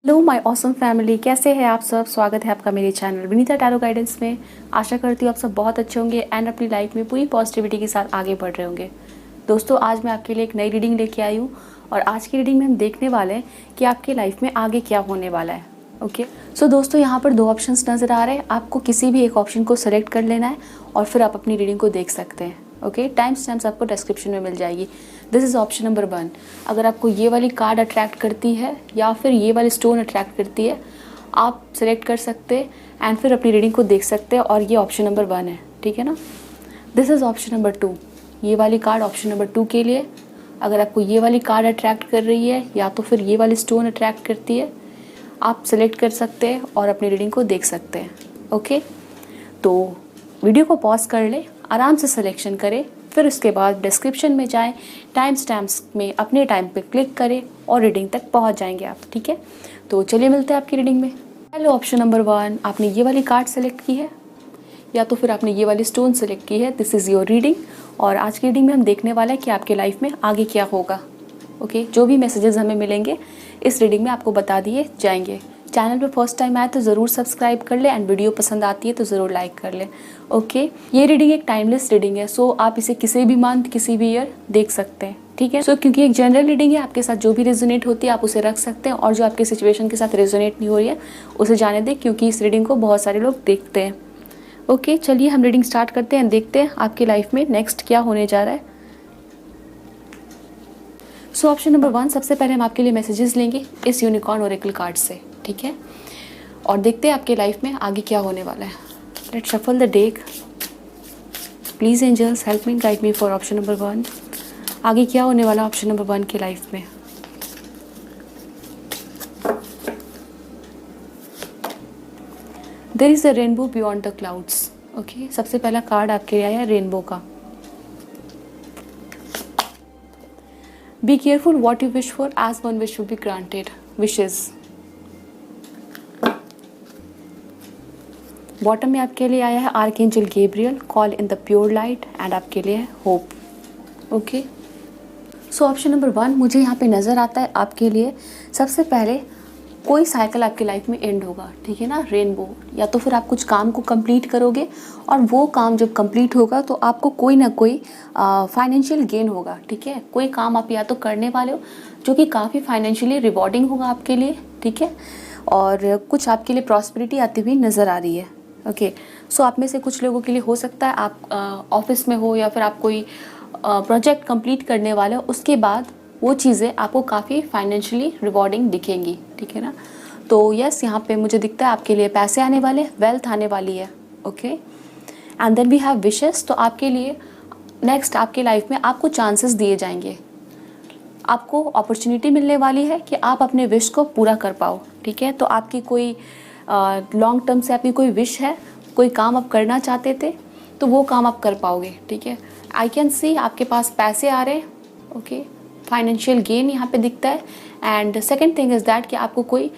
Hello my awesome family, कैसे हैं आप सब। स्वागत है आपका मेरे चैनल विनीता टैरो गाइडेंस में। आशा करती हूँ आप सब बहुत अच्छे होंगे एंड अपनी लाइफ में पूरी पॉजिटिविटी के साथ आगे बढ़ रहे होंगे। दोस्तों, आज मैं आपके लिए एक नई रीडिंग लेके आई हूँ और आज की रीडिंग में हम देखने वाले हैं कि आपकी लाइफ में आगे क्या होने वाला है। ओके सो दोस्तों, यहाँ पर दो ऑप्शंस नज़र आ रहे हैं। आपको किसी भी एक ऑप्शन को सेलेक्ट कर लेना है और फिर आप अपनी रीडिंग को देख सकते हैं। ओके, टाइम स्टैम्प्स आपको डिस्क्रिप्शन में मिल जाएगी। This is option number 1। अगर आपको ये वाली कार्ड अट्रैक्ट करती है या फिर ये वाली स्टोन अट्रैक्ट करती है, आप सेलेक्ट कर सकते हैं एंड फिर अपनी रीडिंग को देख सकते हैं। और ये ऑप्शन नंबर 1 है, ठीक है ना। This is option number 2। ये वाली कार्ड ऑप्शन नंबर 2 के लिए। अगर आपको ये वाली कार्ड अट्रैक्ट कर रही है या तो फिर ये वाली स्टोन अट्रैक्ट करती है, आप सेलेक्ट कर सकते हैं और अपनी रीडिंग को देख सकते हैं। ओके, तो वीडियो को पॉज कर लें, आराम से सिलेक्शन करें, फिर उसके बाद डिस्क्रिप्शन में जाएं, टाइम स्टैम्प्स में अपने टाइम पे क्लिक करें और रीडिंग तक पहुंच जाएंगे आप। ठीक है, तो चलिए मिलते हैं आपकी रीडिंग में। हेलो, ऑप्शन नंबर 1, आपने ये वाली कार्ड सेलेक्ट की है या तो फिर आपने ये वाली स्टोन सेलेक्ट की है। दिस इज़ योर रीडिंग और आज की रीडिंग में हम देखने वाले हैं कि आपके लाइफ में आगे क्या होगा। ओके, जो भी मैसेजेस हमें मिलेंगे इस रीडिंग में आपको बता दिए जाएंगे। चैनल पे फर्स्ट टाइम आए तो ज़रूर सब्सक्राइब कर ले एंड वीडियो पसंद आती है तो ज़रूर लाइक कर ले। ओके, ये रीडिंग एक टाइमलेस रीडिंग है, सो आप इसे किसी भी मंथ किसी भी ईयर देख सकते हैं। ठीक है, सो क्योंकि एक जनरल रीडिंग है, आपके साथ जो भी रेजोनेट होती है आप उसे रख सकते हैं और जो आपके सिचुएशन के साथ रेजोनेट नहीं हो रही है उसे जाने दें, क्योंकि इस रीडिंग को बहुत सारे लोग देखते हैं। ओके, चलिए हम रीडिंग स्टार्ट करते हैं, देखते हैं आपकी लाइफ में नेक्स्ट क्या होने जा रहा है। सो ऑप्शन नंबर 1, सबसे पहले हम आपके लिए मैसेजेस लेंगे इस यूनिकॉर्न ओरेकल कार्ड से। ठीक है, और देखते हैं आपके लाइफ में आगे क्या होने वाला है। Let's shuffle the deck. Please angels help me, guide me for option number 1। आगे क्या होने वाला ऑप्शन नंबर 1 के लाइफ में। There is a rainbow beyond the clouds. Okay, सबसे पहला कार्ड आपके लिए आया है रेनबो का। Be careful what you wish for, as one wish will be granted. Wishes. Bottom में आपके लिए आया है archangel Gabriel, call in the pure light, and आपके लिए है hope. Okay, so option number 1 मुझे यहाँ पे नज़र आता है आपके लिए सबसे पहले कोई साइकिल आपकी लाइफ में एंड होगा। ठीक है ना, रेनबो, या तो फिर आप कुछ काम को कंप्लीट करोगे और वो काम जब कंप्लीट होगा तो आपको कोई ना कोई फाइनेंशियल गेन होगा। ठीक है, कोई काम आप या तो करने वाले हो जो कि काफ़ी फाइनेंशियली रिवॉर्डिंग होगा आपके लिए। ठीक है, और कुछ आपके लिए प्रॉस्पेरिटी आती हुई नज़र आ रही है। ओके, सो आप में से कुछ लोगों के लिए हो सकता है आप ऑफिस में हो या फिर आप कोई प्रोजेक्ट कंप्लीट करने वाले हो, उसके बाद वो चीज़ें आपको काफ़ी फाइनेंशियली रिवॉर्डिंग दिखेंगी। ठीक है ना, तो यस, यहाँ पे मुझे दिखता है आपके लिए पैसे आने वाले, वेल्थ आने वाली है। Okay, and then we have wishes. तो आपके लिए नेक्स्ट आपके लाइफ में आपको चांसेस दिए जाएंगे, आपको अपॉर्चुनिटी मिलने वाली है कि आप अपने विश को पूरा कर पाओ। ठीक है, तो आपकी कोई लॉन्ग टर्म से आपकी कोई विश है, कोई काम आप करना चाहते थे तो वो काम आप कर पाओगे। ठीक है, आई कैन सी आपके पास पैसे आ रहे हैं। ओके, फाइनेंशियल गेन यहाँ पे दिखता है। And second thing is that कि आपको कोई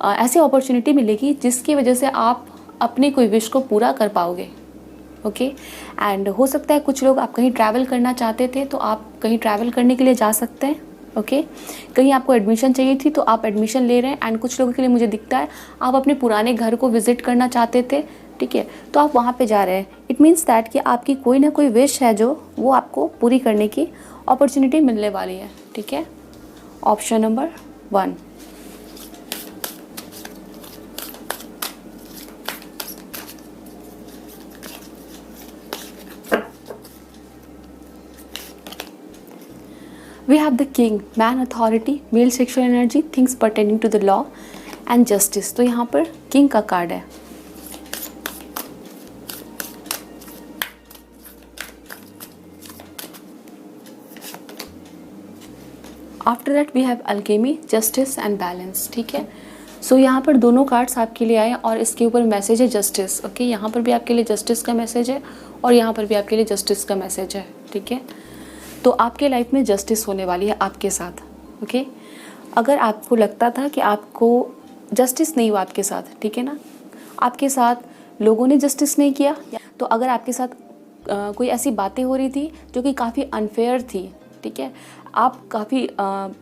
ऐसी अपॉर्चुनिटी मिलेगी जिसकी वजह से आप अपनी कोई विश को पूरा कर पाओगे। ओके, एंड हो सकता है कुछ लोग आप कहीं ट्रैवल करना चाहते थे तो आप कहीं ट्रैवल करने के लिए जा सकते हैं। ओके, कहीं आपको एडमिशन चाहिए थी तो आप एडमिशन ले रहे हैं। एंड कुछ लोगों के लिए मुझे दिखता है आप अपने पुराने घर को विजिट करना चाहते थे। ठीक है, तो आप वहाँ पे जा रहे हैं। इट मीन्स दैट कि आपकी कोई ना कोई विश है जो वो आपको पूरी करने की अपॉर्चुनिटी मिलने वाली है। ठीक है, option number 1। We have the king, man authority, male sexual energy, things pertaining to the law and justice। तो यहाँ पर किंग का कार्ड है। After that we have alchemy, justice and balance. ठीक है, सो यहाँ पर दोनों कार्ड्स आपके लिए आए और इसके ऊपर मैसेज है जस्टिस। ओके, यहाँ पर भी आपके लिए जस्टिस का मैसेज है और यहाँ पर भी आपके लिए जस्टिस का मैसेज है। ठीक है, तो आपके लाइफ में जस्टिस होने वाली है आपके साथ। ओके, अगर आपको लगता था कि आपको जस्टिस नहीं हुआ आपके साथ, ठीक है ना, आपके साथ लोगों ने जस्टिस नहीं किया, तो अगर आपके साथ कोई ऐसी बातें हो रही थी जो कि काफ़ी अनफेयर थी, ठीक है, आप काफ़ी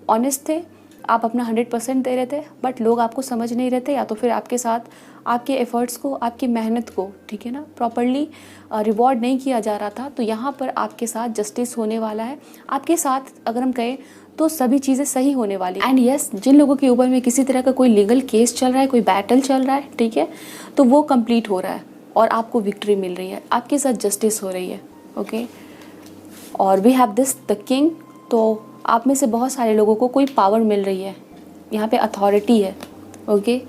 ऑनेस्ट थे आप अपना 100% दे रहे थे, बट लोग आपको समझ नहीं रहे थे, या तो फिर आपके साथ आपके एफ़र्ट्स को, आपकी मेहनत को, ठीक है ना, प्रॉपर्ली रिवॉर्ड नहीं किया जा रहा था। तो यहाँ पर आपके साथ जस्टिस होने वाला है। आपके साथ अगर हम कहें तो सभी चीज़ें सही होने वाली। एंड यस, जिन लोगों के ऊपर में किसी तरह का कोई लीगल केस चल रहा है, कोई बैटल चल रहा है, ठीक है, तो वो कंप्लीट हो रहा है और आपको विक्ट्री मिल रही है, आपके साथ जस्टिस हो रही है। ओके, और we have this the king. तो आप में से बहुत सारे लोगों को कोई पावर मिल रही है, यहाँ पे अथॉरिटी है। ओके,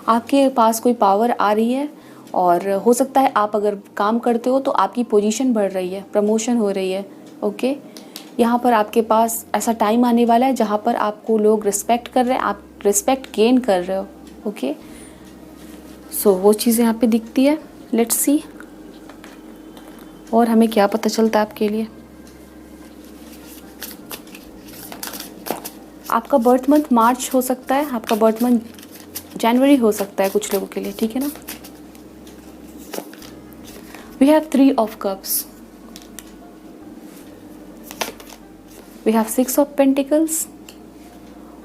आपके पास कोई पावर आ रही है, और हो सकता है आप अगर काम करते हो तो आपकी पोजीशन बढ़ रही है, प्रमोशन हो रही है। ओके, यहाँ पर आपके पास ऐसा टाइम आने वाला है जहाँ पर आपको लोग रिस्पेक्ट कर रहे हैं, आप रिस्पेक्ट गेन कर रहे हो। ओके, सो वो चीज़ें यहाँ पे दिखती है। लेट्स सी और हमें क्या पता चलता है आपके लिए। आपका बर्थ मंथ मार्च हो सकता है, आपका बर्थ मंथ जनवरी हो सकता है कुछ लोगों के लिए, ठीक है ना। We have 3 of cups, we have 6 of pentacles,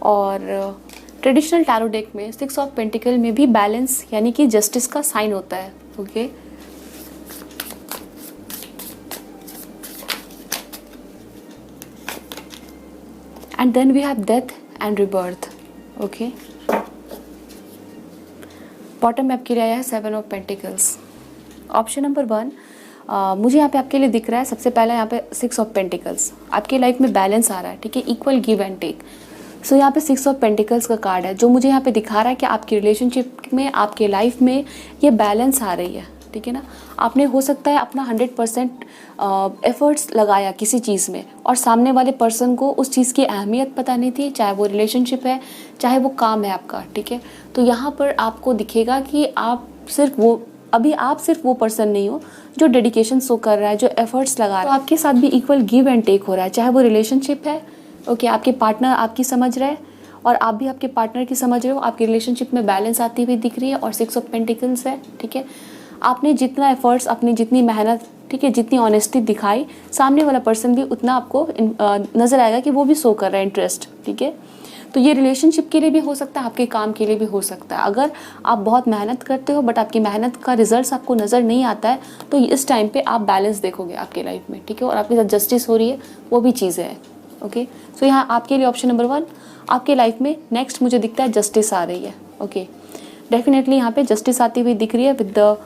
और ट्रेडिशनल टैरो डेक में 6 ऑफ पेंटिकल में भी बैलेंस यानी कि जस्टिस का साइन होता है। Okay, and then we have death and rebirth. Okay, bottom में आपके लिए आया है 7 ऑफ पेंटिकल्स। ऑप्शन नंबर 1 मुझे यहाँ पे आपके लिए दिख रहा है। सबसे पहले यहाँ पे 6 ऑफ पेंटिकल्स, आपकी लाइफ में बैलेंस आ रहा है, ठीक है, इक्वल गिव एंड टेक। सो यहाँ पे 6 ऑफ पेंटिकल्स का कार्ड है, जो मुझे यहाँ पे दिखा रहा है कि आपकी रिलेशनशिप में, आपके लाइफ में ये बैलेंस आ रही है, ठीक है ना। आपने हो सकता है अपना 100% एफर्ट्स लगाया किसी चीज़ में, और सामने वाले पर्सन को उस चीज़ की अहमियत पता नहीं थी, चाहे वो रिलेशनशिप है, चाहे वो काम है आपका, ठीक है। तो यहाँ पर आपको दिखेगा कि आप सिर्फ वो पर्सन नहीं हो जो डेडिकेशन शो कर रहा है, जो एफर्ट्स लगा रहा है। तो आपके साथ भी इक्वल गिव एंड टेक हो रहा है, चाहे वो रिलेशनशिप है। ओके, आपके पार्टनर आपकी समझ रहे हैं और आप भी आपके पार्टनर की समझ रहे हो, आपकी रिलेशनशिप में बैलेंस आती हुई दिख रही है, और 6 ऑफ पेंटिकल्स है, ठीक है। आपने जितना एफर्ट्स, अपनी जितनी मेहनत, ठीक है, जितनी ऑनेस्टी दिखाई, सामने वाला पर्सन भी उतना आपको नज़र आएगा कि वो भी शो कर रहा है इंटरेस्ट, ठीक है। तो ये रिलेशनशिप के लिए भी हो सकता है, आपके काम के लिए भी हो सकता है। अगर आप बहुत मेहनत करते हो बट आपकी मेहनत का रिजल्ट्स आपको नज़र नहीं आता है, तो इस टाइम पे आप बैलेंस देखोगे आपके लाइफ में, ठीक है, और आपके साथ जस्टिस हो रही है, वो भी चीज़ें हैं। ओके, सो यहाँ आपके लिए ऑप्शन नंबर 1 आपके लाइफ में नेक्स्ट मुझे दिखता है जस्टिस आ रही है। ओके, डेफिनेटली यहाँ पे जस्टिस आती हुई दिख रही है with the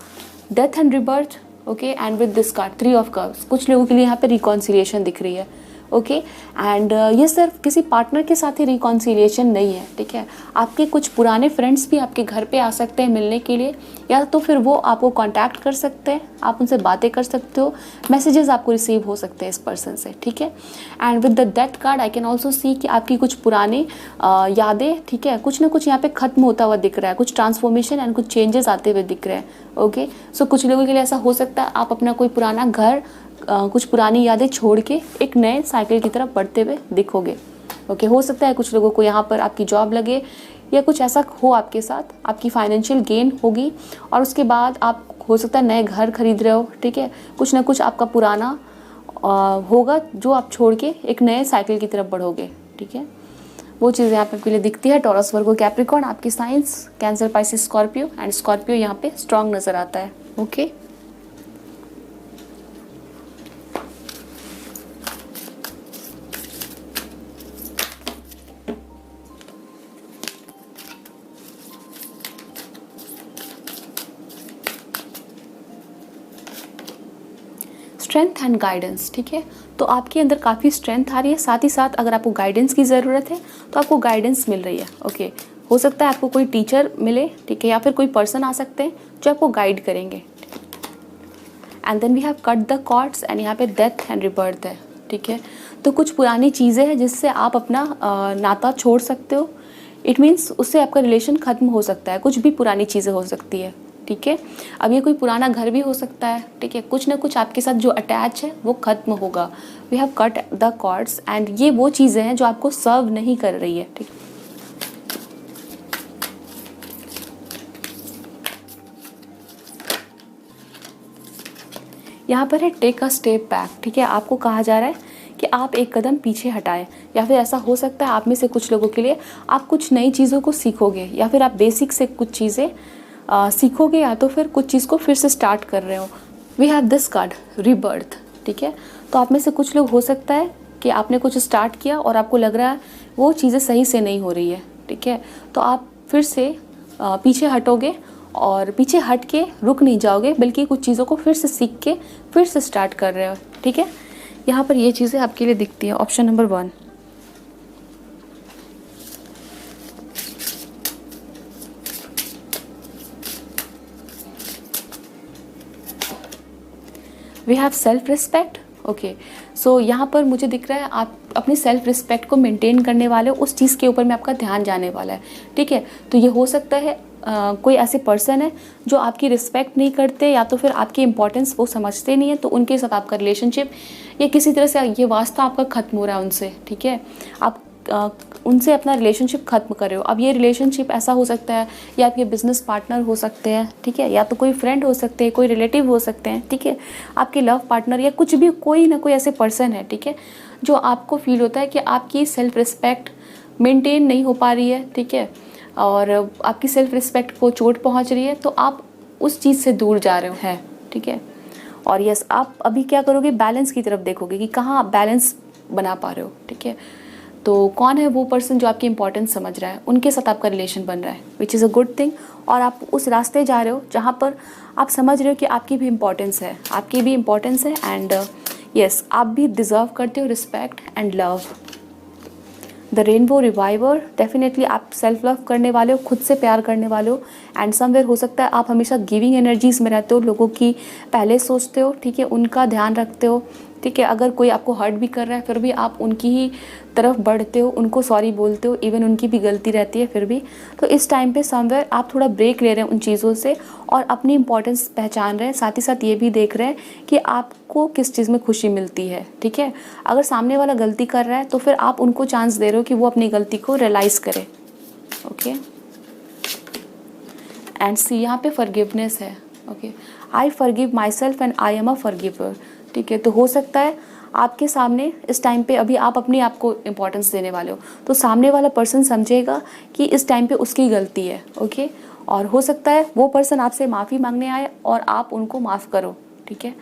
death and rebirth. Okay, and with this card 3 of cups, कुछ लोगों के लिए यहाँ पे रिकॉन्सिलिएशन दिख रही है। ओके, एंड ये सिर्फ किसी पार्टनर के साथ ही रिकॉन्सिलिएशन नहीं है, ठीक है। आपके कुछ पुराने फ्रेंड्स भी आपके घर पे आ सकते हैं मिलने के लिए, या तो फिर वो आपको कांटेक्ट कर सकते हैं, आप उनसे बातें कर सकते हो, मैसेजेस आपको रिसीव हो सकते हैं इस पर्सन से, ठीक है। And with the death card I can also see कि आपकी कुछ पुरानी यादें, ठीक है, कुछ ना कुछ यहाँ पे ख़त्म होता हुआ दिख रहा है, कुछ ट्रांसफॉर्मेशन एंड कुछ चेंजेस आते हुए दिख रहे हैं। ओके, सो कुछ लोगों के लिए ऐसा हो सकता है आप अपना कोई पुराना घर, कुछ पुरानी यादें छोड़ के एक नए साइकिल की तरफ बढ़ते हुए दिखोगे। ओके, हो सकता है कुछ लोगों को यहाँ पर आपकी जॉब लगे, या कुछ ऐसा हो आपके साथ, आपकी फाइनेंशियल गेन होगी, और उसके बाद आप हो सकता है नए घर खरीद रहे हो, ठीक है। कुछ ना कुछ आपका पुराना होगा जो आप छोड़ के एक नए साइकिल की तरफ बढ़ोगे, ठीक है। वो चीज़ यहाँ पे आपके लिए दिखती है। टॉरस, वर्गो, कैप्रिकॉर्न आपकी science, cancer, Pisces, Scorpio, and Scorpio यहाँ पे स्ट्रॉन्ग नज़र आता है। ओके, स्ट्रेंथ एंड गाइडेंस, ठीक है। तो आपके अंदर काफ़ी स्ट्रेंथ आ रही है, साथ ही साथ अगर आपको गाइडेंस की ज़रूरत है तो आपको गाइडेंस मिल रही है। ओके, हो सकता है आपको कोई टीचर मिले, ठीक है, या फिर कोई पर्सन आ सकते हैं जो आपको गाइड करेंगे। And then we have cut the cords, and यहाँ पे डेथ एंड रिबर्थ है, ठीक है। तो कुछ पुरानी चीज़ें हैं जिससे आप अपना नाता छोड़ सकते हो। इट मीन्स उससे आपका रिलेशन ख़त्म हो सकता है, कुछ भी पुरानी चीज़ें हो सकती है, ठीक है। अब ये कोई पुराना घर भी हो सकता है, ठीक है, कुछ ना कुछ आपके साथ जो अटैच है वो ख़त्म होगा। We have cut the cords, and ये वो चीज़ें हैं जो आपको सर्व नहीं कर रही है, ठीक। यहाँ पर है टेक अ स्टेप बैक, ठीक है। आपको कहा जा रहा है कि आप एक कदम पीछे हटाएं, या फिर ऐसा हो सकता है आप में से कुछ लोगों के लिए आप कुछ नई चीज़ों को सीखोगे, या फिर आप बेसिक से कुछ चीज़ें सीखोगे, या तो फिर कुछ चीज़ को फिर से स्टार्ट कर रहे हो। We have this card rebirth, ठीक है। तो आप में से कुछ लोग हो सकता है कि आपने कुछ स्टार्ट किया और आपको लग रहा है वो चीज़ें सही से नहीं हो रही है, ठीक है। तो आप फिर से पीछे हटोगे और पीछे हट के रुक नहीं जाओगे, बल्कि कुछ चीज़ों को फिर से सीख के फिर से स्टार्ट कर रहे हो, ठीक है। यहाँ पर ये चीज़ें आपके लिए दिखती है। Option number 1। We have self respect. Okay, so यहाँ पर मुझे दिख रहा है आप अपनी सेल्फ रिस्पेक्ट को मेंटेन करने वाले हो, उस चीज़ के ऊपर में आपका ध्यान जाने वाला है, ठीक है। तो ये हो सकता है कोई ऐसे पर्सन है जो आपकी रिस्पेक्ट नहीं करते, या तो फिर आपकी इंपॉर्टेंस वो समझते नहीं है, तो उनके साथ आपका रिलेशनशिप या किसी तरह से ये वास्ता आपका ख़त्म हो रहा है उनसे, ठीक है। आप उनसे अपना रिलेशनशिप ख़त्म कर रहे हो। अब ये रिलेशनशिप ऐसा हो सकता है, या आपके बिजनेस पार्टनर हो सकते हैं, ठीक है, या तो कोई फ्रेंड हो सकते हैं, कोई रिलेटिव हो सकते हैं, ठीक है, आपके लव पार्टनर या कुछ भी, कोई ना कोई ऐसे पर्सन है, ठीक है, जो आपको फील होता है कि आपकी सेल्फ रिस्पेक्ट मेंटेन नहीं हो पा रही है, ठीक है, और आपकी सेल्फ रिस्पेक्ट को चोट पहुंच रही है, तो आप उस चीज़ से दूर जा रहे हो हैं, ठीक है। और यस, आप अभी क्या करोगे, बैलेंस की तरफ देखोगे कि कहाँ आप बैलेंस बना पा रहे हो, ठीक है। तो कौन है वो पर्सन जो आपकी इंपॉर्टेंस समझ रहा है, उनके साथ आपका रिलेशन बन रहा है, which is a good thing. और आप उस रास्ते जा रहे हो जहाँ पर आप समझ रहे हो कि आपकी भी इंपॉर्टेंस है, आपकी भी इंपॉर्टेंस है, एंड यस, आप भी डिज़र्व करते हो respect and love. The rainbow reviver, definitely आप सेल्फ लव करने वाले हो, खुद से प्यार करने वाले हो, एंड समवेयर हो सकता है आप हमेशा गिविंग एनर्जीज में रहते हो, लोगों की पहले सोचते हो, ठीक है, उनका ध्यान रखते हो, ठीक है। अगर कोई आपको हर्ट भी कर रहा है फिर भी आप उनकी ही तरफ बढ़ते हो, उनको सॉरी बोलते हो, इवन उनकी भी गलती रहती है फिर भी। तो इस टाइम पे समवेयर आप थोड़ा ब्रेक ले रहे हैं उन चीज़ों से और अपनी इंपॉर्टेंस पहचान रहे हैं, साथ ही साथ ये भी देख रहे हैं कि आपको किस चीज़ में खुशी मिलती है, ठीक है। अगर सामने वाला गलती कर रहा है तो फिर आप उनको चांस दे रहे हो कि वो अपनी गलती को रियलाइज़ करे, ओके। एंड सी, यहाँ पे फॉरगिवनेस है, okay. I forgive my self and I am a forgiver, ठीक है। तो हो सकता है आपके सामने इस टाइम पे अभी आप अपने आप को इम्पोर्टेंस देने वाले हो, तो सामने वाला पर्सन समझेगा कि इस टाइम पे उसकी गलती है, ओके। और हो सकता है वो पर्सन आपसे माफ़ी मांगने आए और आप उनको माफ़ करो, ठीक है।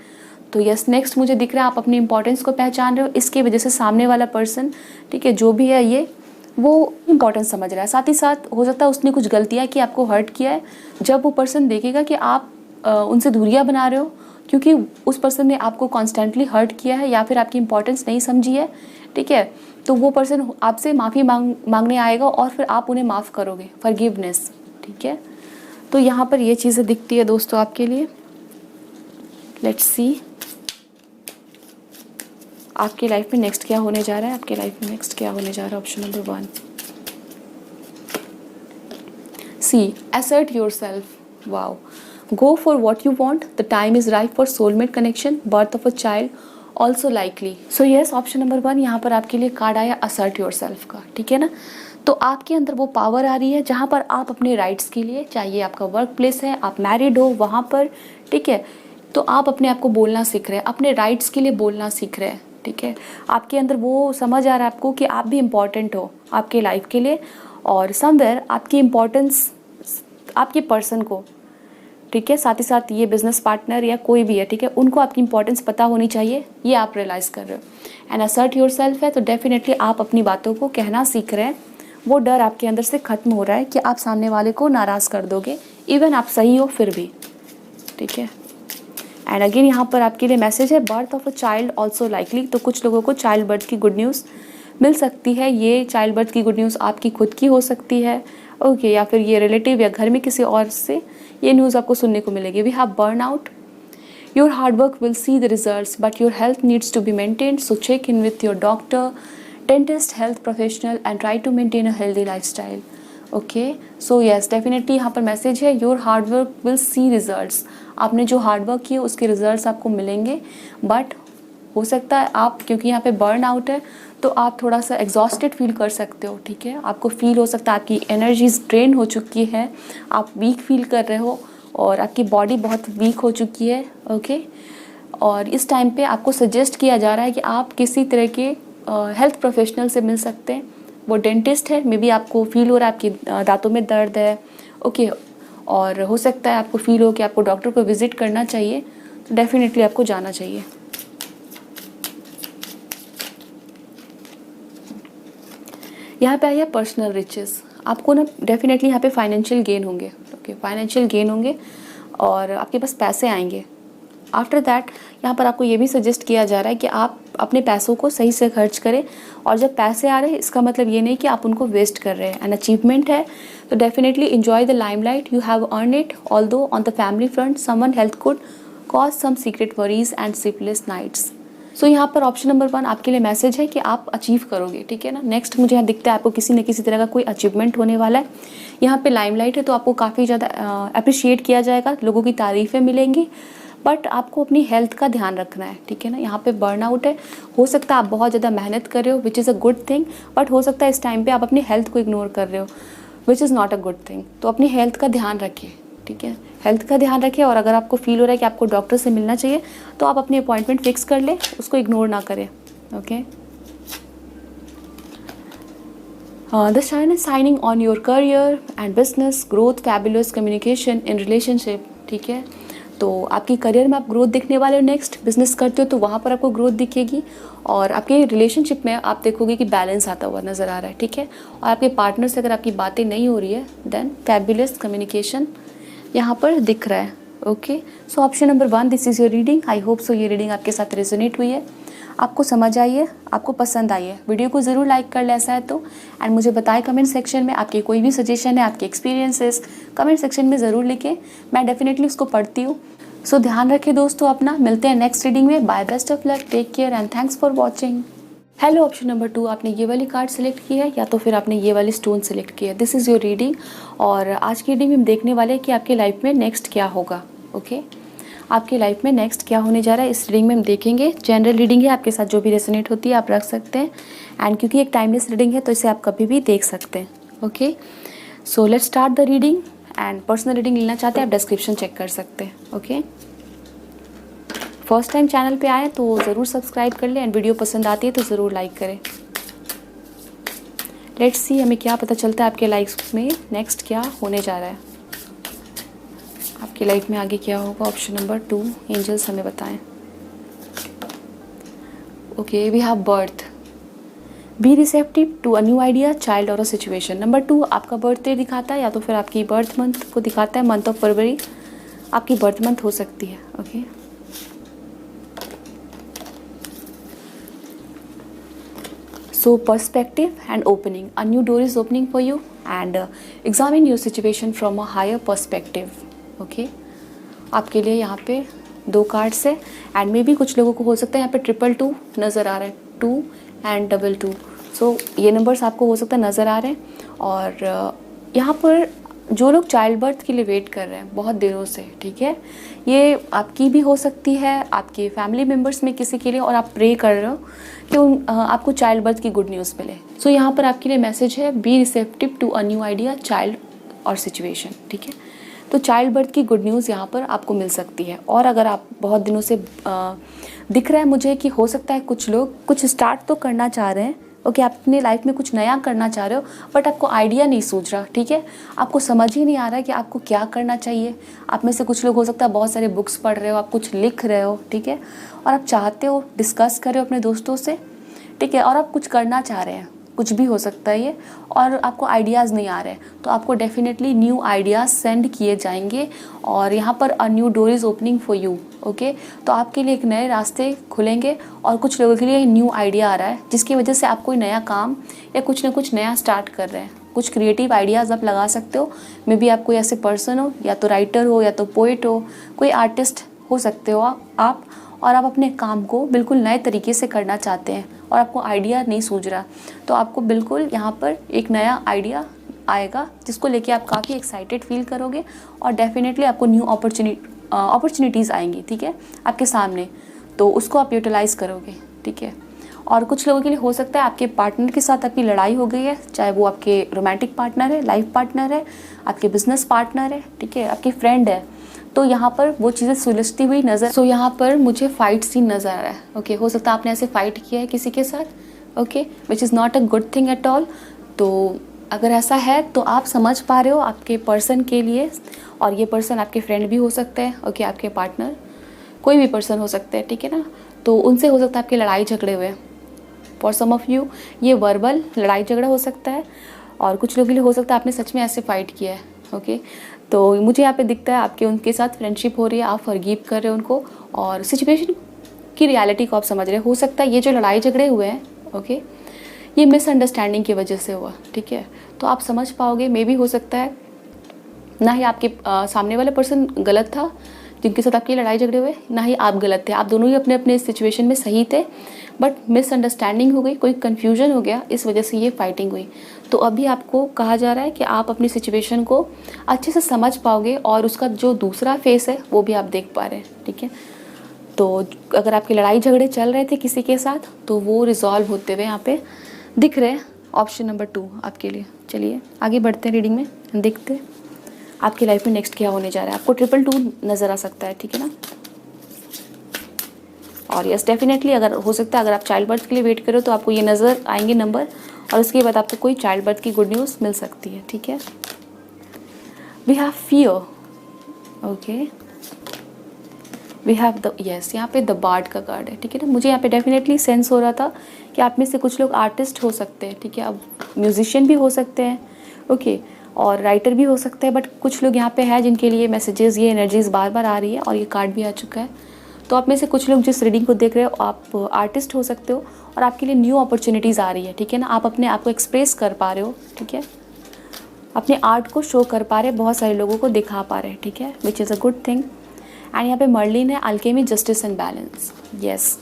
तो यस, नेक्स्ट मुझे दिख रहा है आप अपनी इंपॉर्टेंस को पहचान रहे हो, इसकी वजह से सामने वाला पर्सन, ठीक है, जो भी है ये, वो इम्पोर्टेंस समझ रहा है। साथ ही साथ हो सकता है उसने कुछ गलतियाँ की, आपको हर्ट किया है। जब वो पर्सन देखेगा कि आप उनसे दूरियाँ बना रहे हो क्योंकि उस पर्सन ने आपको कॉन्स्टेंटली हर्ट किया है या फिर आपकी इंपॉर्टेंस नहीं समझी है, ठीक है, तो वो पर्सन आपसे माफ़ी मांगने आएगा और फिर आप उन्हें माफ़ करोगे, फॉरगिवनेस, ठीक है। तो यहाँ पर ये चीज़ें दिखती है दोस्तों आपके लिए। लेट्स सी आपकी लाइफ में नेक्स्ट क्या होने जा रहा है, आपके लाइफ में नेक्स्ट क्या होने जा रहा है। Option number 1, C, assert yourself. Wow. Go for what you want. The time is right for soulmate connection. Birth of a child also likely. So yes, option number 1 यहाँ पर आपके लिए कार्ड आया assert yourself का, ठीक है ना। तो आपके अंदर वो पावर आ रही है जहाँ पर आप अपने राइट्स के लिए, चाहे आपका वर्क प्लेस है, आप मैरिड हो वहाँ पर, ठीक है, तो आप अपने आप को बोलना सीख रहे हैं, अपने राइट्स के लिए बोलना सीख रहे हैं, ठीक है। आपके अंदर वो समझ आ रहा है आपको कि आप भी इम्पॉर्टेंट हो आपके लाइफ के लिए, और समवेयर आपकी इम्पॉर्टेंस आपके पर्सन को, ठीक है, साथ ही साथ ये बिजनेस पार्टनर या कोई भी है, ठीक है, उनको आपकी इंपॉर्टेंस पता होनी चाहिए, ये आप रियलाइज़ कर रहे हो। एंड असर्ट योरसेल्फ है, तो डेफिनेटली आप अपनी बातों को कहना सीख रहे हैं। वो डर आपके अंदर से ख़त्म हो रहा है कि आप सामने वाले को नाराज़ कर दोगे, इवन आप सही हो फिर भी, ठीक है। एंड अगेन यहाँ पर आपके लिए मैसेज है, birth of a child also likely. तो कुछ लोगों को चाइल्ड बर्थ की गुड न्यूज़ मिल सकती है। ये चाइल्ड बर्थ की गुड न्यूज़ आपकी खुद की हो सकती है, ओके, या फिर ये रिलेटिव या घर में किसी और से ये न्यूज़ आपको सुनने को मिलेगी। We have burn out, your hard work will see the results but your health needs to be maintained, so check in with your doctor, dentist, health professional and try to maintain a healthy lifestyle, okay. So yes, definitely यहाँ पर message है, your hard work will see results. आपने जो hard work किया उसके results आपको मिलेंगे, but हो सकता है आप, क्योंकि यहाँ पे बर्न आउट है, तो आप थोड़ा सा एग्जॉस्टेड फील कर सकते हो, ठीक है। आपको फील हो सकता है आपकी एनर्जीज ड्रेन हो चुकी है, आप वीक फील कर रहे हो और आपकी बॉडी बहुत वीक हो चुकी है, ओके। और इस टाइम पे आपको सजेस्ट किया जा रहा है कि आप किसी तरह के हेल्थ प्रोफेशनल से मिल सकते हैं। वो डेंटिस्ट है, मे बी आपको फील हो रहा है आपके दांतों में दर्द है, ओके, और हो सकता है आपको फील हो कि आपको डॉक्टर को विजिट करना चाहिए, तो डेफिनेटली आपको जाना चाहिए। यहाँ पे आइए पर्सनल रिचेस। आपको ना डेफिनेटली यहाँ पे फाइनेंशियल गेन होंगे, ओके, फाइनेंशियल गेन होंगे और आपके पास पैसे आएंगे। आफ्टर दैट यहाँ पर आपको ये भी सजेस्ट किया जा रहा है कि आप अपने पैसों को सही से खर्च करें, और जब पैसे आ रहे हैं इसका मतलब ये नहीं कि आप उनको वेस्ट कर रहे हैं। एन अचीवमेंट है तो definitely enjoy the limelight, you have earn it, although on the family front someone health could cause some secret worries and sleepless nights. So यहाँ पर ऑप्शन नंबर 1 आपके लिए मैसेज है कि आप अचीव करोगे, ठीक है ना। नेक्स्ट मुझे यहाँ दिखता है आपको किसी न किसी तरह का कोई अचीवमेंट होने वाला है। यहाँ पे लाइमलाइट है तो आपको काफ़ी ज़्यादा अप्रिशिएट किया जाएगा, लोगों की तारीफ़ें मिलेंगी, बट आपको अपनी हेल्थ का ध्यान रखना है, ठीक है ना। यहाँ पे बर्नआउट है, हो सकता है आप बहुत ज़्यादा मेहनत कर रहे हो विच is a good thing, but हो सकता है इस टाइम पे आप अपनी हेल्थ को इग्नोर कर रहे हो which is not a good thing. तो अपनी हेल्थ का ध्यान रखिए, ठीक है, हेल्थ का ध्यान रखिए। और अगर आपको फील हो रहा है कि आपको डॉक्टर से मिलना चाहिए तो आप अपनी अपॉइंटमेंट फिक्स कर लें, उसको इग्नोर ना करें, okay. The sign is shining on your career and business growth, fabulous communication in relationship, ठीक है। तो आपकी करियर में आप ग्रोथ दिखने वाले हो, नेक्स्ट बिजनेस करते हो तो वहाँ पर आपको ग्रोथ दिखेगी, और आपके रिलेशनशिप में आप देखोगे कि बैलेंस आता हुआ नज़र आ रहा है, ठीक है। और आपके पार्टनर से अगर आपकी बातें नहीं हो रही है देन फैबुलस कम्युनिकेशन यहाँ पर दिख रहा है, okay. So option number 1, this is your reading. I hope so ये रीडिंग आपके साथ रेजोनेट हुई है, आपको समझ आई है, आपको पसंद आई है। वीडियो को ज़रूर लाइक कर ले ऐसा है तो, एंड मुझे बताएं कमेंट सेक्शन में आपके कोई भी सजेशन है, आपके एक्सपीरियंसेस कमेंट सेक्शन में ज़रूर लिखें, मैं डेफिनेटली उसको पढ़ती हूँ। सो ध्यान रखें दोस्तों अपना, मिलते हैं नेक्स्ट रीडिंग में। Bye, best of luck, take care and thanks for watching. Hello, option number 2, आपने ये वाली कार्ड सेलेक्ट की है या तो फिर आपने ये वाली स्टोन सेलेक्ट की है। दिस इज़ योर रीडिंग, और आज की रीडिंग में हम देखने वाले हैं कि आपकी लाइफ में नेक्स्ट क्या होगा, ओके। आपकी लाइफ में नेक्स्ट क्या होने जा रहा है इस रीडिंग में हम देखेंगे। जनरल रीडिंग है, आपके साथ जो भी रेजोनेट होती है आप रख सकते हैं, एंड क्योंकि एक टाइमलेस रीडिंग है तो इसे आप कभी भी देख सकते हैं, okay. So let's start the reading, and personal reading लेना चाहते हैं आप डिस्क्रिप्शन चेक कर सकते हैं, ओके। फर्स्ट टाइम चैनल पे आए तो ज़रूर सब्सक्राइब कर लें, एंड वीडियो पसंद आती है तो ज़रूर लाइक करें। लेट्स सी हमें क्या पता चलता है आपके लाइफ में नेक्स्ट क्या होने जा रहा है, आपकी लाइफ में आगे क्या होगा। ऑप्शन नंबर 2, एंजल्स हमें बताएं। Okay, we have birth, be receptive to a new idea, child or a situation. Number 2 आपका बर्थडे दिखाता है या तो फिर आपकी बर्थ मंथ को दिखाता है, मंथ ऑफ फरवरी आपकी बर्थ मंथ हो सकती है, okay. So perspective and opening, a new door is opening for you, and examine your situation from a higher perspective, okay। आपके लिए यहाँ पे 2 कार्ड्स है, एंड मे बी कुछ लोगों को हो सकता है यहाँ पे 222 नज़र आ रहा है, 2 एंड 22। सो ये नंबर्स आपको हो सकता है नज़र आ रहे हैं, और यहाँ पर जो लोग चाइल्ड बर्थ के लिए वेट कर रहे हैं बहुत दिनों से, ठीक है, ये आपकी भी हो सकती है, आपके फैमिली मेम्बर्स में किसी के लिए, और आप प्रे कर रहे हो कि आपको चाइल्ड बर्थ की गुड न्यूज़ मिले। सो यहाँ पर आपके लिए मैसेज है, be receptive to a new idea, child or situation, ठीक है। तो चाइल्ड बर्थ की गुड न्यूज़ यहाँ पर आपको मिल सकती है, और अगर आप बहुत दिनों से दिख रहा है मुझे कि हो सकता है कुछ लोग कुछ स्टार्ट तो करना चाह रहे हैं, ओके, आप अपनी लाइफ में कुछ नया करना चाह रहे हो, बट आपको आइडिया नहीं सूझ रहा, ठीक है, आपको समझ ही नहीं आ रहा कि आपको क्या करना चाहिए। आप में से कुछ लोग हो सकता है बहुत सारे बुक्स पढ़ रहे हो, आप कुछ लिख रहे हो, ठीक है, और आप चाहते हो डिस्कस कर रहे हो अपने दोस्तों से, ठीक है, और आप कुछ करना चाह रहे हैं, कुछ भी हो सकता है ये, और आपको आइडियाज़ नहीं आ रहे, तो आपको डेफिनेटली न्यू आइडियाज़ सेंड किए जाएंगे, और यहाँ पर a new door is opening for you, okay. तो आपके लिए एक नए रास्ते खुलेंगे, और कुछ लोगों के लिए न्यू आइडिया आ रहा है जिसकी वजह से आप कोई नया काम या कुछ ना कुछ नया स्टार्ट कर रहे हैं। कुछ क्रिएटिव आइडियाज़ आप लगा सकते हो, मे बी आप कोई ऐसे पर्सन हो, या तो राइटर हो, या तो पोइट हो, कोई आर्टिस्ट हो सकते हो आप, और आप अपने काम को बिल्कुल नए तरीके से करना चाहते हैं, और आपको आइडिया नहीं सूझ रहा, तो आपको बिल्कुल यहाँ पर एक नया आइडिया आएगा जिसको लेके आप काफ़ी एक्साइटेड फील करोगे, और डेफिनेटली आपको न्यू अपॉर्चुनिटीज़ आएंगी, ठीक है, आपके सामने, तो उसको आप यूटिलाइज़ करोगे, ठीक है। और कुछ लोगों के लिए हो सकता है आपके पार्टनर के साथ आपकी लड़ाई हो गई है, चाहे वो आपके रोमांटिक पार्टनर है, लाइफ पार्टनर है, आपके बिजनेस पार्टनर है, ठीक है, आपकी फ्रेंड है, तो यहाँ पर वो चीज़ें सुलझती हुई नज़र, सो यहाँ पर मुझे फाइट सीन नज़र आ रहा है। ओके, हो सकता है आपने ऐसे फाइट किया है किसी के साथ, okay, which is not a good thing at all. तो अगर ऐसा है तो आप समझ पा रहे हो आपके पर्सन के लिए, और ये पर्सन आपके फ्रेंड भी हो सकते हैं, ओके, आपके पार्टनर, कोई भी पर्सन हो सकते हैं, ठीक है ना। तो उनसे हो सकता है आपके लड़ाई झगड़े हुए। फॉर सम ऑफ यू ये वर्बल लड़ाई झगड़ा हो सकता है, और कुछ लोगों के लिए हो सकता है आपने सच में ऐसे फाइट किया है। ओके, तो मुझे यहाँ पे दिखता है आपके उनके साथ फ्रेंडशिप हो रही है, आप फॉरगिव कर रहे हो उनको, और सिचुएशन की रियलिटी को आप समझ रहे हो सकता है ये जो लड़ाई झगड़े हुए हैं, ओके, ये मिसअंडरस्टैंडिंग की वजह से हुआ, ठीक है। तो आप समझ पाओगे, मे भी हो सकता है ना ही आपके सामने वाला पर्सन गलत था जिनके साथ आपकी लड़ाई झगड़े हुए, ना ही आप गलत थे, आप दोनों ही अपने अपने सिचुएशन में सही थे, बट मिसअंडरस्टैंडिंग हो गई, कोई कन्फ्यूजन हो गया, इस वजह से ये फाइटिंग हुई। तो अभी आपको कहा जा रहा है कि आप अपनी सिचुएशन को अच्छे से समझ पाओगे, और उसका जो दूसरा फेस है वो भी आप देख पा रहे हैं, ठीक है। तो अगर आपकी लड़ाई झगड़े चल रहे थे किसी के साथ, तो वो रिजॉल्व होते हुए यहाँ पे दिख रहे हैं। ऑप्शन नंबर 2 आपके लिए। चलिए आगे बढ़ते हैं रीडिंग में, देखते हैं आपकी लाइफ में नेक्स्ट क्या होने जा रहा है। आपको 222 नज़र आ सकता है, ठीक है ना। और यस, डेफिनेटली अगर हो सकता है अगर आप चाइल्ड बर्थ के लिए वेट करो तो आपको ये नज़र आएंगे नंबर, और उसके बाद आपको कोई चाइल्ड बर्थ की गुड न्यूज़ मिल सकती है, ठीक है। We have fear, okay, we have the, yes, यहाँ पे द बार्ड का कार्ड है, ठीक है ना। मुझे यहाँ पे डेफिनेटली सेंस हो रहा था कि आप में से कुछ लोग आर्टिस्ट हो सकते हैं, ठीक है, अब म्यूजिशियन भी हो सकते हैं, ओके, और राइटर भी हो सकते हैं, बट कुछ लोग यहाँ पे हैं जिनके लिए मैसेजेस, ये एनर्जीज बार बार आ रही है, और ये कार्ड भी आ चुका है। तो आप में से कुछ लोग जिस रीडिंग को देख रहे हो आप आर्टिस्ट हो सकते हो, और आपके लिए न्यू अपॉर्चुनिटीज़ आ रही है, ठीक है ना। आप अपने आप को एक्सप्रेस कर पा रहे हो, ठीक है, अपने आर्ट को शो कर पा रहे हैं, बहुत सारे लोगों को दिखा पा रहे हैं, ठीक है, which is a good thing. And यहाँ पे मर्लिन है, alchemy, justice and balance, yes.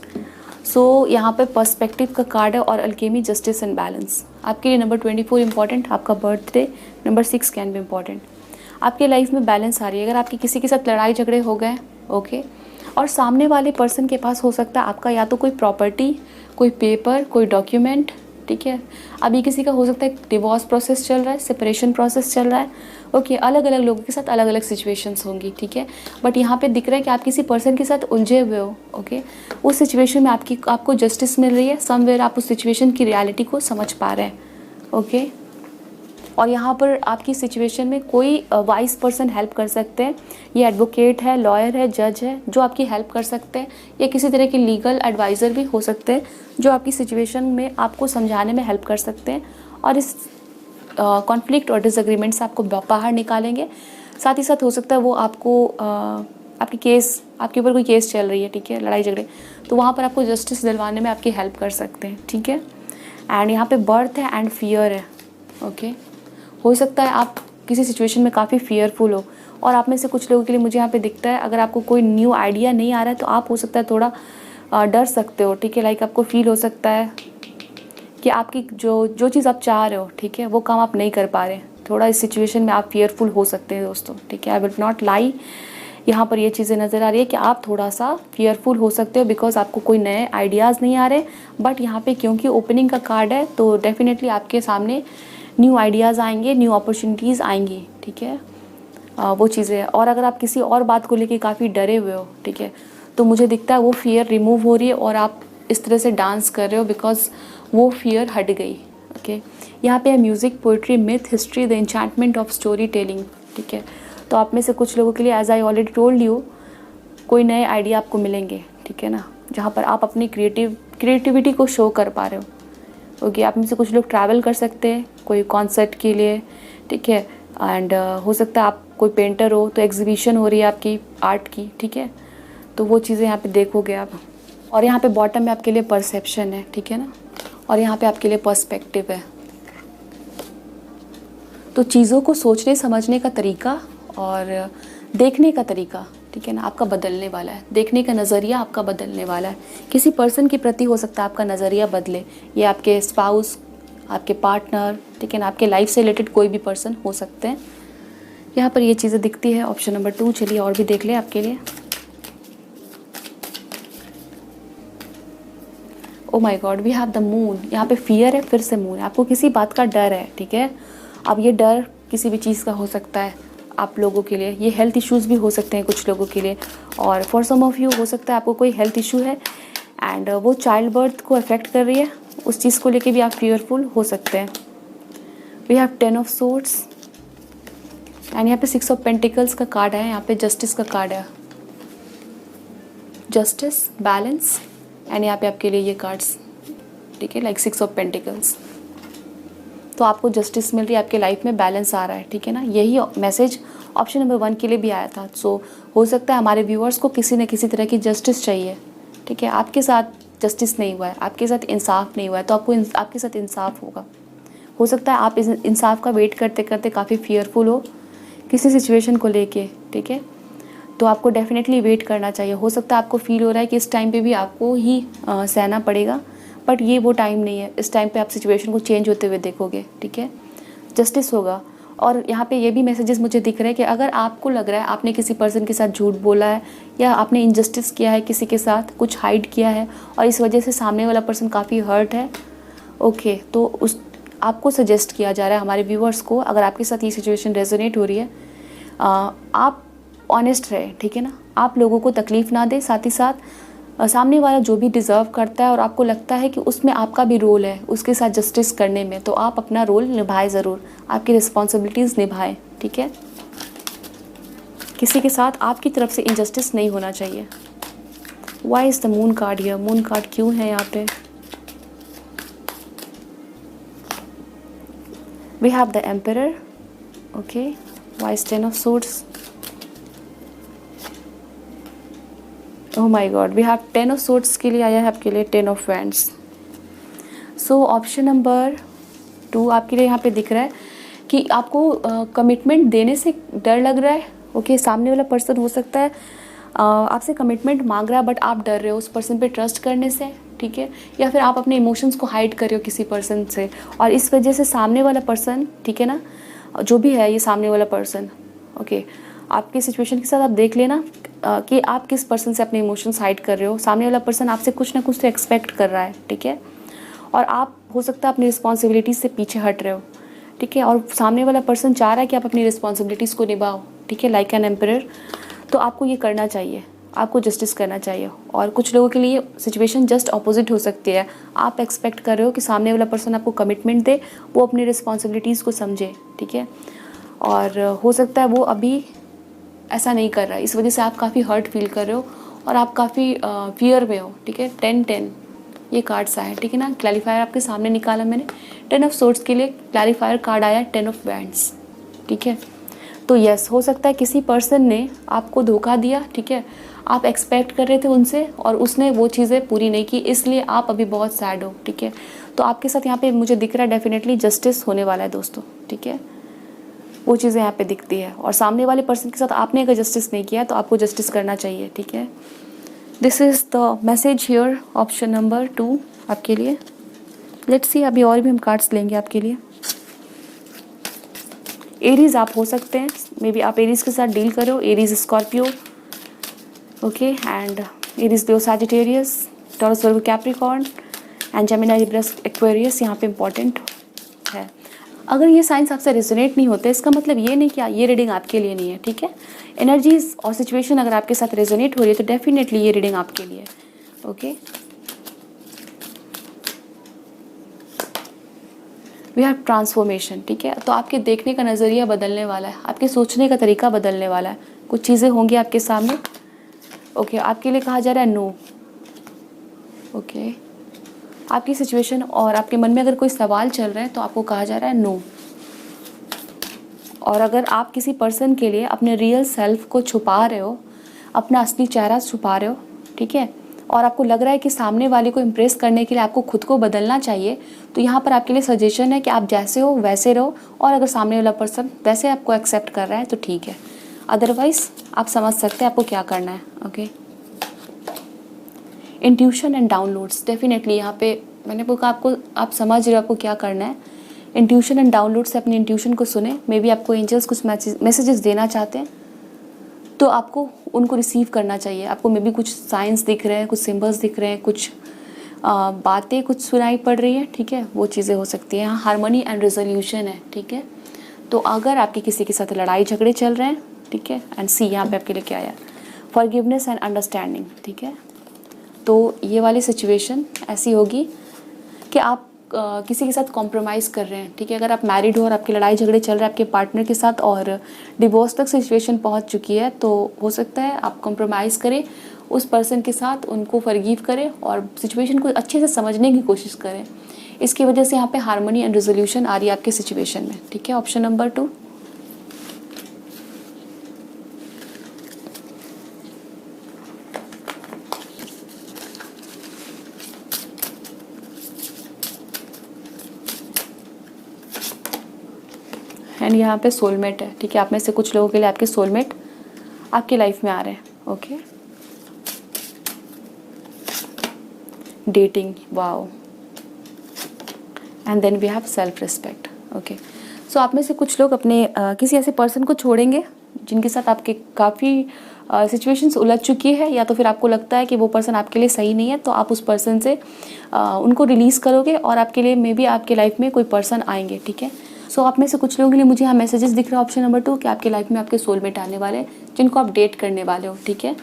So यहाँ पे पर्सपेक्टिव का कार्ड है, और अल्केमी, जस्टिस एंड बैलेंस। आपके लिए नंबर 24 इंपॉर्टेंट, आपका birthday number 6 can be important. आपके लाइफ में बैलेंस आ रही है। अगर आपके किसी के साथ लड़ाई झगड़े हो गए, ओके, और सामने वाले पर्सन के पास हो सकता है आपका या तो कोई प्रॉपर्टी, कोई पेपर, कोई डॉक्यूमेंट, ठीक है। अभी किसी का हो सकता है डिवोर्स प्रोसेस चल रहा है, सेपरेशन प्रोसेस चल रहा है, ओके, अलग अलग लोगों के साथ अलग अलग सिचुएशंस होंगी, ठीक है। बट यहाँ पे दिख रहा है कि आप किसी पर्सन के साथ उलझे हुए हो, ओके, उस सिचुएशन में आपको जस्टिस मिल रही है, समवेयर आप उस सिचुएशन की रियलिटी को समझ पा रहे हैं, ओके। और यहाँ पर आपकी सिचुएशन में कोई वाइस पर्सन हेल्प कर सकते हैं, ये एडवोकेट है, लॉयर है, जज है, जो आपकी हेल्प कर सकते हैं, या किसी तरह के लीगल एडवाइज़र भी हो सकते हैं जो आपकी सिचुएशन में आपको समझाने में हेल्प कर सकते हैं, और इस कॉन्फ्लिक्ट और डिसएग्रीमेंट से आपको बाहर निकालेंगे। साथ ही साथ हो सकता है वो आपको आपके ऊपर कोई केस चल रही है, ठीक है, लड़ाई झगड़े, तो वहाँ पर आपको जस्टिस दिलवाने में आपकी हेल्प कर सकते हैं, ठीक है। एंड यहाँ पे बर्थ है एंड फियर है, ओके। हो सकता है आप किसी सिचुएशन में काफ़ी फियरफुल हो, और आप में से कुछ लोगों के लिए मुझे यहाँ पे दिखता है अगर आपको कोई न्यू आइडिया नहीं आ रहा है तो आप हो सकता है थोड़ा डर सकते हो, ठीक है। लाइक आपको फील हो सकता है कि आपकी जो चीज़ आप चाह रहे हो, ठीक है, वो काम आप नहीं कर पा रहे, थोड़ा इस सिचुएशन में आप फियरफुल हो सकते हैं दोस्तों, ठीक है। आई विल नॉट लाई, यहाँ पर ये चीज़ें नज़र आ रही है कि आप थोड़ा सा फियरफुल हो सकते हो बिकॉज आपको कोई नए आइडियाज़ नहीं आ रहे। बट यहाँ पे क्योंकि ओपनिंग का कार्ड है तो डेफिनेटली आपके सामने न्यू आइडियाज़ आएंगे, न्यू अपॉर्चुनिटीज़ आएंगी, ठीक है, वो चीज़ें। और अगर आप किसी और बात को लेके काफ़ी डरे हुए हो, ठीक है, तो मुझे दिखता है वो फियर रिमूव हो रही है और आप इस तरह से डांस कर रहे हो बिकॉज वो फियर हट गई, ओके। यहाँ पे है music, poetry, myth, history, the enchantment of story telling, ठीक है। तो आप में से कुछ लोगों के लिए as I already told you कोई नए आइडिया आपको मिलेंगे, ठीक है ना, जहाँ पर आप अपनी क्रिएटिविटी को शो कर पा रहे हो, ओके। आप में से कुछ लोग ट्रैवल कर सकते हैं कोई कॉन्सर्ट के लिए, ठीक है। एंड हो सकता है आप कोई पेंटर हो तो एग्जीबिशन हो रही है आपकी आर्ट की, ठीक है, तो वो चीज़ें यहाँ पे देखोगे आप। और यहाँ पे बॉटम में आपके लिए परसेप्शन है, ठीक है ना, और यहाँ पे आपके लिए पर्सपेक्टिव है। तो चीज़ों को सोचने समझने का तरीका और देखने का तरीका, ठीक है ना, आपका बदलने वाला है। देखने का नज़रिया आपका बदलने वाला है। किसी पर्सन के प्रति हो सकता है आपका नज़रिया बदले, ये आपके स्पाउस, आपके पार्टनर, ठीक है ना, आपके लाइफ से रिलेटेड कोई भी पर्सन हो सकते हैं। यहाँ पर ये चीज़ें दिखती है। Option number 2। चलिए और भी देख लें आपके लिए। Oh my God, we have the moon. यहाँ पे फियर है, फिर से मून है। आपको किसी बात का डर है, ठीक है। अब ये डर किसी भी चीज़ का हो सकता है, आप लोगों के लिए, ये हेल्थ इश्यूज़ भी हो सकते हैं कुछ लोगों के लिए, और फॉर सम ऑफ यू हो सकता है आपको कोई हेल्थ इशू है एंड वो चाइल्ड बर्थ को अफेक्ट कर रही है, उस चीज़ को लेके भी आप फियरफुल हो सकते हैं। We have 10 of swords and यहाँ पे 6 ऑफ पेंटिकल्स का कार्ड है, यहाँ पे जस्टिस का कार्ड है, जस्टिस, बैलेंस एंड यहाँ पे आपके लिए ये कार्ड्स, ठीक है, लाइक 6 ऑफ पेंटिकल्स। तो आपको जस्टिस मिल रही है, आपके लाइफ में बैलेंस आ रहा है, ठीक है ना। यही मैसेज ऑप्शन नंबर 1 के लिए भी आया था। सो हो सकता है हमारे व्यूअर्स को किसी न किसी तरह की जस्टिस चाहिए, ठीक है। आपके साथ जस्टिस नहीं हुआ है, आपके साथ इंसाफ नहीं हुआ है, तो आपको आपके साथ इंसाफ होगा। हो सकता है आप इस इंसाफ का वेट करते करते काफ़ी फियरफुल हो किसी सिचुएशन को लेके, ठीक है। तो आपको डेफिनेटली वेट करना चाहिए। हो सकता है आपको फील हो रहा है कि इस टाइम पे भी आपको ही सहना पड़ेगा, बट ये वो टाइम नहीं है। इस टाइम पे आप सिचुएशन को चेंज होते हुए देखोगे, ठीक है, जस्टिस होगा। और यहाँ पे ये भी मैसेजेस मुझे दिख रहे हैं कि अगर आपको लग रहा है आपने किसी पर्सन के साथ झूठ बोला है या आपने इनजस्टिस किया है, किसी के साथ कुछ हाइड किया है और इस वजह से सामने वाला पर्सन काफ़ी हर्ट है, ओके, तो उस आपको सजेस्ट किया जा रहा है हमारे व्यूअर्स को, अगर आपके साथ ये सिचुएशन रेजोनेट हो रही है, आप ऑनेस्ट रहे, ठीक है ना। आप लोगों को तकलीफ़ ना दे, साथ ही साथ सामने वाला जो भी डिज़र्व करता है और आपको लगता है कि उसमें आपका भी रोल है उसके साथ जस्टिस करने में, तो आप अपना रोल निभाएं ज़रूर, आपकी रिस्पॉन्सिबिलिटीज़ निभाएं, ठीक है। किसी के साथ आपकी तरफ से इनजस्टिस नहीं होना चाहिए। Why is the moon card here? Moon card क्यों है यहाँ पे? We have the emperor, okay, why is 10 of swords? Oh my God, we have 10 of swords के लिए आया है आपके लिए 10 of wands. So option number 2 आपके लिए यहाँ पे दिख रहा है कि आपको कमिटमेंट देने से डर लग रहा है, ओके। सामने वाला पर्सन हो सकता है आपसे कमिटमेंट मांग रहा है बट आप डर रहे हो उस पर्सन पे ट्रस्ट करने से, ठीक है, या फिर आप अपने इमोशंस को हाइड कर रहे हो किसी पर्सन से और इस वजह से सामने वाला पर्सन, ठीक है ना, जो भी है ये सामने वाला पर्सन, ओके, आपकी सिचुएशन के साथ आप देख लेना कि आप किस पर्सन से अपने इमोशंस हाइड कर रहे हो। सामने वाला पर्सन आपसे कुछ ना कुछ तो एक्सपेक्ट कर रहा है, ठीक है, और आप हो सकता है अपनी रिस्पॉन्सिबिलिटीज़ से पीछे हट रहे हो, ठीक है, और सामने वाला पर्सन चाह रहा है कि आप अपनी रिस्पॉन्सिबिलिटीज़ को निभाओ, ठीक है, लाइक एन एम्परर। तो आपको ये करना चाहिए, आपको जस्टिस करना चाहिए। और कुछ लोगों के लिए सिचुएशन जस्ट ऑपोजिट हो सकती है, आप एक्सपेक्ट कर रहे हो कि सामने वाला पर्सन आपको कमिटमेंट दे, वो अपनी रिस्पॉन्सिबिलिटीज़ को समझे, ठीक है, और हो सकता है वो अभी ऐसा नहीं कर रहा है, इस वजह से आप काफ़ी हर्ट फील कर रहे हो और आप काफ़ी फियर में हो, ठीक है। 10-10 ये कार्ड्स आए, ठीक है ना। क्लैरिफायर आपके सामने निकाला मैंने, 10 ऑफ सोर्ड्स के लिए क्लैरिफायर कार्ड आया 10 ऑफ वैंड्स, ठीक है। तो यस, हो सकता है किसी पर्सन ने आपको धोखा दिया, ठीक है, आप एक्सपेक्ट कर रहे थे उनसे और उसने वो चीज़ें पूरी नहीं की, इसलिए आप अभी बहुत सैड हो, ठीक है। तो आपके साथ यहाँ पे मुझे दिख रहा है डेफिनेटली जस्टिस होने वाला है दोस्तों, ठीक है, वो चीज़ें यहाँ पे दिखती है। और सामने वाले पर्सन के साथ आपने अगर जस्टिस नहीं किया तो आपको जस्टिस करना चाहिए, ठीक है। This is the message here, option number 2 आपके लिए। लेट्स सी, अभी और भी हम कार्ड्स लेंगे आपके लिए। एरीज आप हो सकते हैं, मे बी आप एरीज के साथ डील करो, Aries Scorpio, okay, and Aries Leo Sagittarius, Taurus Virgo Capricorn and Gemini Libra Aquarius यहाँ पे इंपॉर्टेंट है। अगर ये साइंस आपसे रेजोनेट नहीं होते इसका मतलब ये नहीं कि ये रीडिंग आपके लिए नहीं है, ठीक है। एनर्जीज और सिचुएशन अगर आपके साथ रेजोनेट हो रही है तो डेफिनेटली ये रीडिंग आपके लिए, ओके। वी हैव ट्रांसफॉर्मेशन, ठीक है, तो आपके देखने का नज़रिया बदलने वाला है, आपके सोचने का तरीका बदलने वाला है, कुछ चीज़ें होंगी आपके सामने, ओके। आपके लिए कहा जा रहा है नो, ओके। आपकी सिचुएशन और आपके मन में अगर कोई सवाल चल रहा है तो आपको कहा जा रहा है नो। और अगर आप किसी पर्सन के लिए अपने रियल सेल्फ को छुपा रहे हो, अपना असली चेहरा छुपा रहे हो, ठीक है, और आपको लग रहा है कि सामने वाले को इम्प्रेस करने के लिए आपको खुद को बदलना चाहिए, तो यहाँ पर आपके लिए सजेशन है कि आप जैसे हो वैसे रहो, और अगर सामने वाला पर्सन वैसे आपको एक्सेप्ट कर रहा है तो ठीक है, अदरवाइज आप समझ सकते हैं आपको क्या करना है, okay. Intuition and downloads, definitely यहाँ पे मैंने बोला आपको, आप समझ रहे हो आपको क्या करना है। इंट्यूशन एंड डाउनलोड से अपनी इंट्यूशन को सुने, मे बी आपको एंजल्स कुछ मैसेजेस देना चाहते हैं तो आपको उनको रिसीव करना चाहिए। आपको मे बी कुछ साइंस दिख रहे हैं, कुछ सिम्बल्स दिख रहे हैं, कुछ बातें कुछ सुनाई पड़ रही है, ठीक है, वो चीज़ें हो सकती हैं। यहाँ हारमोनी एंड रेजोल्यूशन है, ठीक है, तो अगर आपकी किसी के साथ लड़ाई झगड़े चल रहे हैं, ठीक है, एंड सी यहाँ पे आपके लिए क्या आया, फॉरगिवनेस एंड अंडरस्टैंडिंग, ठीक है। तो ये वाली सिचुएशन ऐसी होगी कि आप किसी के साथ कॉम्प्रोमाइज़ कर रहे हैं, ठीक है। अगर आप मैरिड हो और आपकी लड़ाई झगड़े चल रहे हैं आपके पार्टनर के साथ और डिवोर्स तक सिचुएशन पहुंच चुकी है, तो हो सकता है आप कॉम्प्रोमाइज़ करें उस पर्सन के साथ, उनको फॉरगिव करें और सिचुएशन को अच्छे से समझने की कोशिश करें। इसकी वजह से यहाँ पे हार्मनी एंड रेजोल्यूशन आ रही है आपके सिचुएशन में, ठीक है। Option number 2। एंड यहाँ पे सोलमेट है, ठीक है। आप में से कुछ लोगों के लिए आपके सोलमेट आपकी लाइफ में आ रहे हैं, okay. Dating, wow. And then we have self respect, okay. So आप में से कुछ लोग अपने किसी ऐसे पर्सन को छोड़ेंगे जिनके साथ आपके काफ़ी सिचुएशंस उलझ चुकी है, या तो फिर आपको लगता है कि वो पर्सन आपके लिए सही नहीं है, तो आप उस पर्सन से उनको रिलीज़ करोगे और आपके लिए मे बी आपके लाइफ में कोई पर्सन आएंगे, ठीक है। सो आप में से कुछ लोगों के लिए मुझे यहाँ मैसेजेस दिख रहा है ऑप्शन नंबर 2 कि आपके लाइफ में आपके सोलमेट आने वाले हैं जिनको आप डेट करने वाले हो, ठीक है।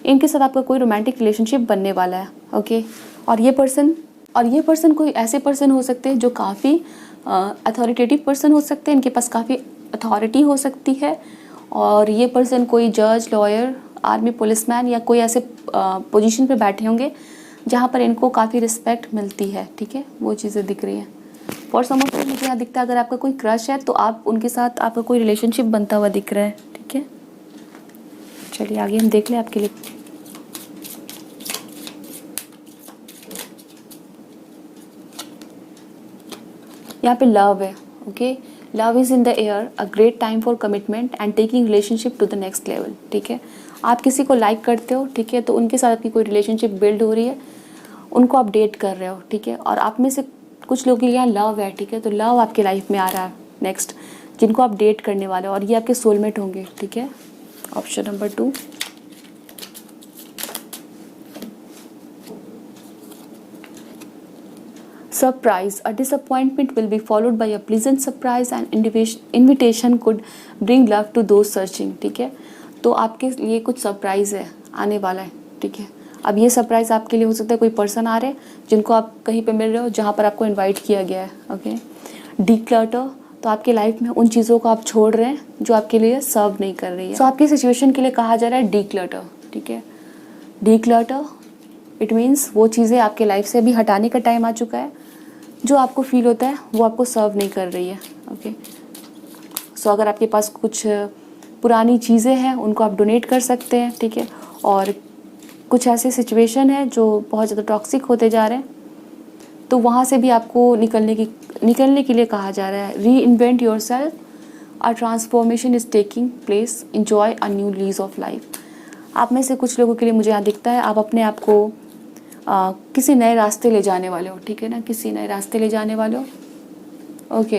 इनके साथ आपका कोई रोमांटिक रिलेशनशिप बनने वाला है, ओके। और ये पर्सन कोई ऐसे पर्सन हो सकते हैं जो काफ़ी अथॉरिटेटिव पर्सन हो सकते हैं, इनके पास काफ़ी अथॉरिटी हो सकती है। और ये पर्सन कोई जज, लॉयर, आर्मी, पुलिसमैन या कोई ऐसे पोजीशन पे बैठे होंगे जहाँ पर इनको काफ़ी रिस्पेक्ट मिलती है, ठीक है। वो चीज़ें दिख रही हैं। फॉर सम ऑफ मुझे यहाँ दिखता है अगर आपका कोई क्रश है तो आप उनके साथ आपका कोई रिलेशनशिप बनता हुआ दिख रहा है, ठीक है। चलिए आगे हम देख लें आपके लिए। यहाँ पे लव है, okay. Love is in the air, a great time for commitment and taking relationship to the next level, ठीक है। आप किसी को लाइक करते हो, ठीक है, तो उनके साथ आपकी कोई रिलेशनशिप बिल्ड हो रही है, उनको आप डेट कर रहे हो, ठीक है। और आप में से कुछ लोगों के लिए यहाँ लव है, ठीक है। तो लव आपके लाइफ में आ रहा है नेक्स्ट, जिनको आप डेट करने वाले हो और ये आपके सोलमेट होंगे, ठीक है। Option number 2। Surprise. A disappointment will be followed by a pleasant surprise and invitation could bring love to those searching, ठीक है। तो आपके लिए कुछ सरप्राइज़ है आने वाला है, ठीक है। अब ये सरप्राइज़ आपके लिए हो सकता है कोई पर्सन आ रहे हैं जिनको आप कहीं पे मिल रहे हो जहाँ पर आपको इनवाइट किया गया है, ओके। डिक्लटर, तो आपके लाइफ में उन चीज़ों को आप छोड़ रहे हैं जो आपके लिए सर्व नहीं कर रही है। सो आपकी सिचुएशन के लिए कहा जा रहा है डिक्लटर, ठीक है। डिक्लटर इट मीन्स वो चीज़ें आपके लाइफ से अभी हटाने का टाइम आ चुका है जो आपको फील होता है वो आपको सर्व नहीं कर रही है, ओके। सो अगर आपके पास कुछ पुरानी चीज़ें हैं उनको आप डोनेट कर सकते हैं, ठीक है। और कुछ ऐसे सिचुएशन है जो बहुत ज़्यादा टॉक्सिक होते जा रहे हैं, तो वहाँ से भी आपको निकलने के लिए कहा जा रहा है। री invent your self, a transformation is taking place, enjoy a new lease of life. आप में से कुछ लोगों के लिए मुझे यहाँ दिखता है आप अपने आप को किसी नए रास्ते ले जाने वाले हो, ठीक है ना, किसी नए रास्ते ले जाने वाले हो, ओके।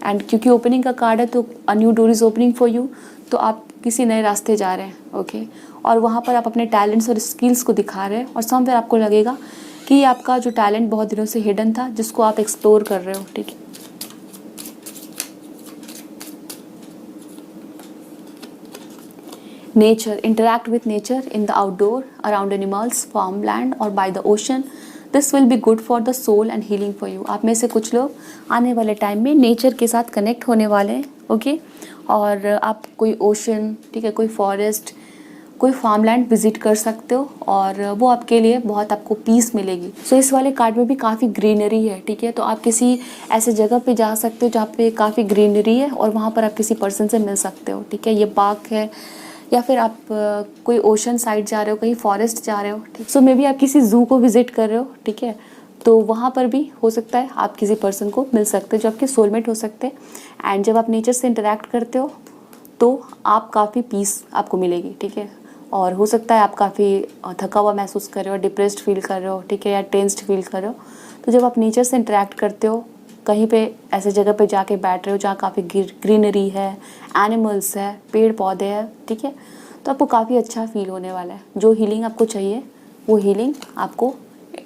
एंड क्योंकि ओपनिंग का कार्ड है तो a new door is opening for you, तो आप किसी नए रास्ते जा रहे हैं, ओके। और वहाँ पर आप अपने टैलेंट्स और स्किल्स को दिखा रहे हैं और समवेयर आपको लगेगा कि आपका जो टैलेंट बहुत दिनों से हिडन था जिसको आप एक्सप्लोर कर रहे हो, ठीक है। Nature, interact with nature in the outdoor, around animals, farmland or by the ocean. This will be good for the soul and healing for you. आप में से कुछ लोग आने वाले टाइम में नेचर के साथ कनेक्ट होने वाले हैं, ओके। और आप कोई ओशन, ठीक है, कोई फॉरेस्ट, कोई फार्मलैंड विजिट कर सकते हो और वो आपके लिए बहुत आपको पीस मिलेगी। सो इस वाले कार्ड में भी काफ़ी ग्रीनरी है, ठीक है। तो आप किसी ऐसे जगह पे जा सकते हो जहाँ पे काफ़ी ग्रीनरी है और वहाँ पर आप किसी पर्सन से मिल सकते हो, ठीक है। ये बाग है या फिर आप कोई ओशन साइड जा रहे हो, कहीं फॉरेस्ट जा रहे हो, ठीक। सो मे बी आप किसी ज़ू को विजिट कर रहे हो, ठीक है। तो वहाँ पर भी हो सकता है आप किसी पर्सन को मिल सकते हो जो आपके सोलमेट हो सकते हैं। एंड जब आप नेचर से इंटरेक्ट करते हो तो आप काफ़ी पीस आपको मिलेगी, ठीक है। और हो सकता है आप काफ़ी थका हुआ महसूस कर रहे हो, डिप्रेस्ड फील कर रहे हो, ठीक है, या टेंस्ड फील कर रहे हो। तो जब आप नेचर से इंटरेक्ट करते हो, कहीं पे ऐसे जगह पे जाके बैठ रहे हो जहाँ काफ़ी ग्रीनरी है, एनिमल्स है, पेड़ पौधे हैं, ठीक है, तो आपको काफ़ी अच्छा फील होने वाला है। जो हीलिंग आपको चाहिए वो हीलिंग आपको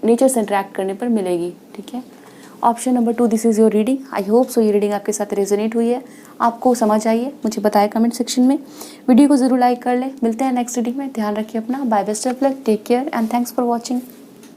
नेचर से इंटरेक्ट करने पर मिलेगी, ठीक है। Option number 2, this is your reading. I hope so ये रीडिंग आपके साथ रेजोनेट हुई है, आपको समझ आई है, मुझे बताएं कमेंट सेक्शन में। वीडियो को ज़रूर लाइक कर लें। मिलते हैं नेक्स्ट रीडिंग में। ध्यान रखिए अपना। Bye, best of luck, take care and thanks for watching.